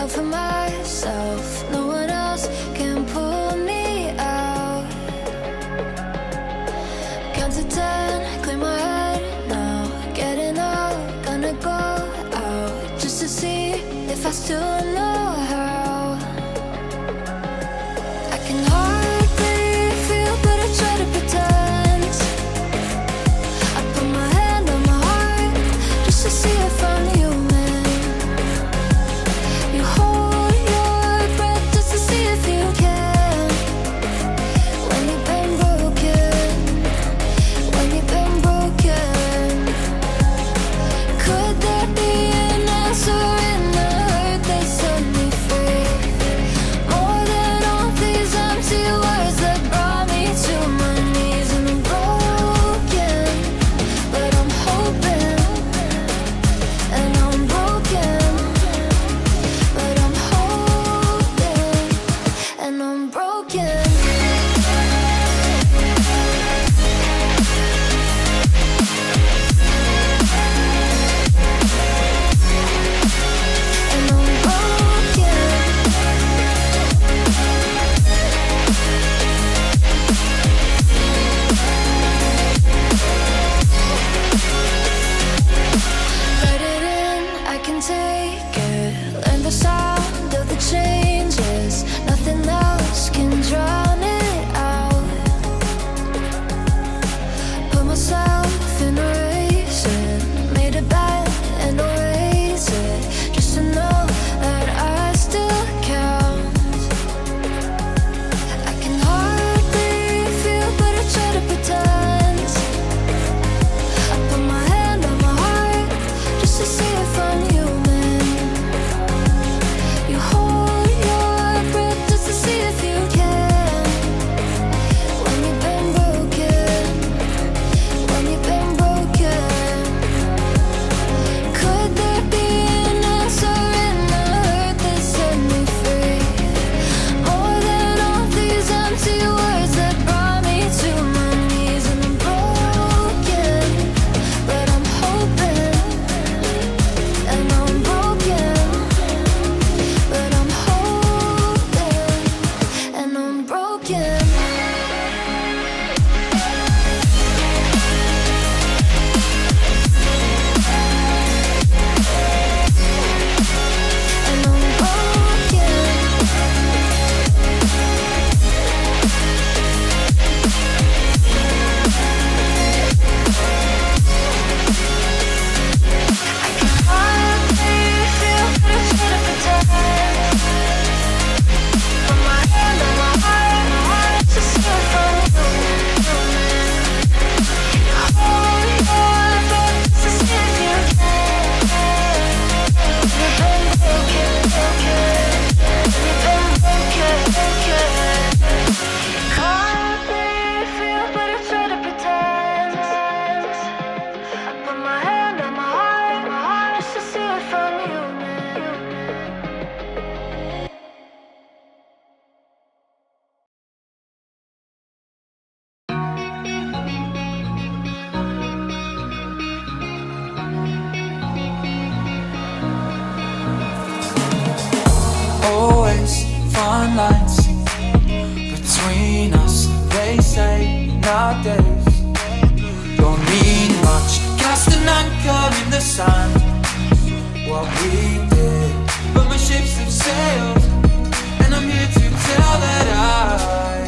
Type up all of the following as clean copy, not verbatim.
out for myself. No one else can pull me out. Count to 10, clear my head now. Getting up, gonna go out just to see if I still know how. I can hardly feel, but I try to pretend. I put my hand on my heart just to see if I'm human. You hold your breath just to see if you can. When you've been broken, when you've been broken, could there be an answer in the hurt that set me free? More than all these empty words that brought me to my knees. And I'm broken, but I'm hoping. And I'm broken, but I'm hoping. And I'm broken. And I'm broken. Let it in, I can take it. Learn the sound of the changes. Nothing else can drown it out. Put myself in a racing. Made a bet and I'll raise it just to know that I still count. I can hardly feel, but I try to pretend. I put my hand on my heart just to see if I'm human. You hold your breath just to see if you can. When you've been broken, when you've been broken, could there be an answer in the hurt that set me free? More than all these empty words that brought me to my knees. And I'm broken, but I'm hoping. And I'm broken, but I'm hoping. And I'm broken. And I'm broken. I can hardly feel, but I try to pretend. Put my hand on my heart to see if I'm human. You hold your breath to see if you can. You've been broken, you've been broken. Hardly feel, but I try to pretend. I put my hand on my heart just to see if I'm human. Always fine lines between us, they say nowadays. Don't mean much, cast an anchor in the sand. What we did, but my ships have sailed, and I'm here to tell that I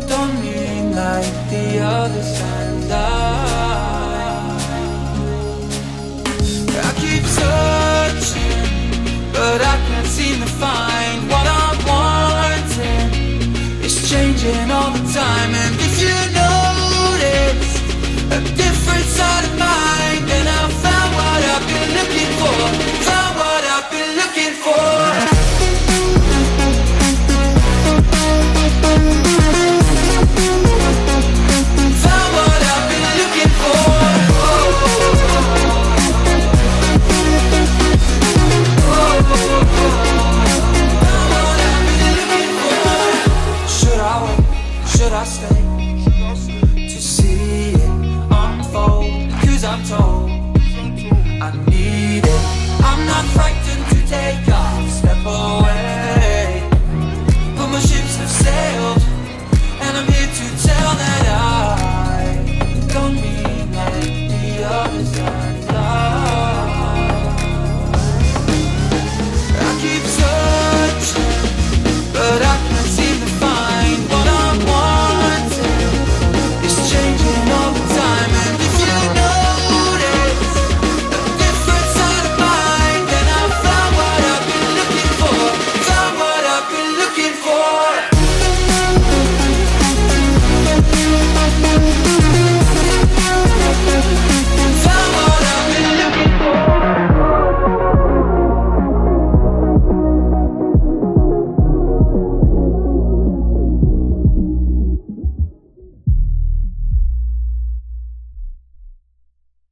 don't mean like the others. And I keep searching, but I can't seem to find what I'm wanting. It's changing all the time, and